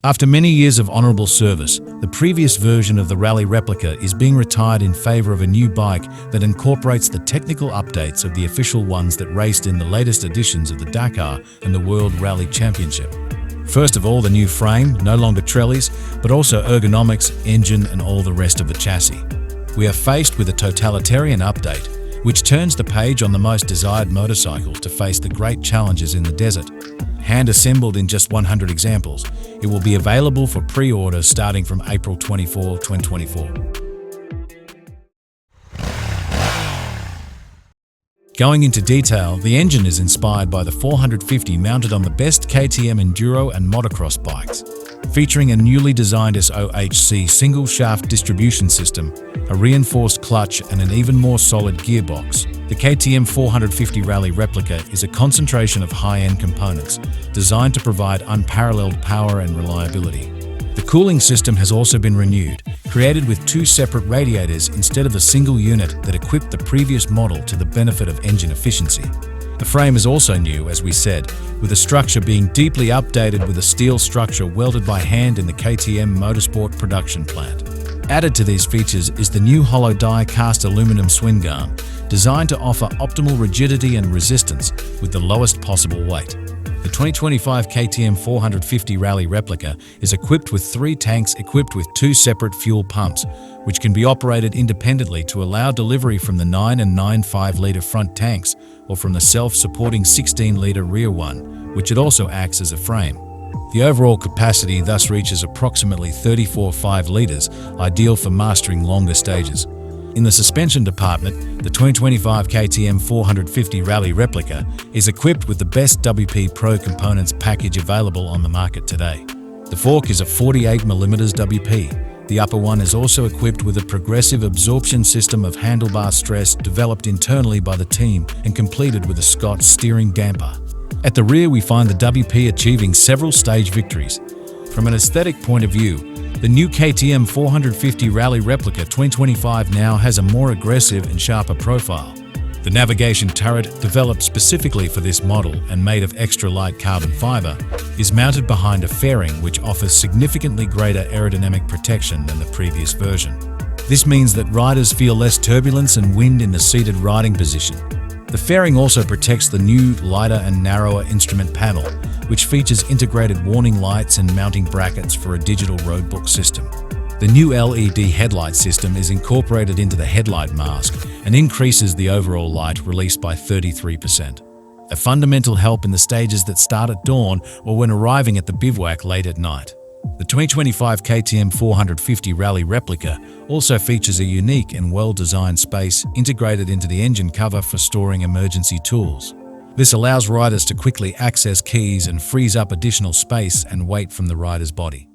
After many years of honorable service, the previous version of the Rally Replica is being retired in favor of a new bike that incorporates the technical updates of the official ones that raced in the latest editions of the Dakar and the World Rally Championship. First of all, the new frame, no longer trellis, but also ergonomics, engine and all the rest of the chassis. We are faced with a totalitarian update, which turns the page on the most desired motorcycle to face the great challenges in the desert. Hand-assembled in just 100 examples, it will be available for pre-order starting from April 24, 2024. Going into detail, the engine is inspired by the 450 mounted on the best KTM enduro and motocross bikes. Featuring a newly designed SOHC single-shaft distribution system, a reinforced clutch and an even more solid gearbox, the KTM 450 Rally Replica is a concentration of high-end components designed to provide unparalleled power and reliability. The cooling system has also been renewed, created with two separate radiators instead of a single unit that equipped the previous model to the benefit of engine efficiency. The frame is also new, as we said, with the structure being deeply updated with a steel structure welded by hand in the KTM Motorsport production plant. Added to these features is the new hollow die cast aluminum swing arm, designed to offer optimal rigidity and resistance with the lowest possible weight. The 2025 KTM 450 Rally Replica is equipped with 3 tanks equipped with 2 separate fuel pumps, which can be operated independently to allow delivery from the 9 and 9.5-litre front tanks or from the self-supporting 16-litre rear one, which it also acts as a frame. The overall capacity thus reaches approximately 34.5 litres, ideal for mastering longer stages. In the suspension department, the 2025 KTM 450 Rally Replica is equipped with the best WP Pro components package available on the market today. The fork is a 48mm WP. The upper one is also equipped with a progressive absorption system of handlebar stress developed internally by the team and completed with a Scott steering damper. At the rear, we find the WP achieving several stage victories. From an aesthetic point of view, the new KTM 450 Rally Replica 2025 now has a more aggressive and sharper profile. The navigation turret, developed specifically for this model and made of extra light carbon fiber, is mounted behind a fairing which offers significantly greater aerodynamic protection than the previous version. This means that riders feel less turbulence and wind in the seated riding position. The fairing also protects the new, lighter and narrower instrument panel, which features integrated warning lights and mounting brackets for a digital roadbook system. The new LED headlight system is incorporated into the headlight mask and increases the overall light release by 33%. A fundamental help in the stages that start at dawn or when arriving at the bivouac late at night. The 2025 KTM 450 Rally Replica also features a unique and well-designed space integrated into the engine cover for storing emergency tools. This allows riders to quickly access keys and frees up additional space and weight from the rider's body.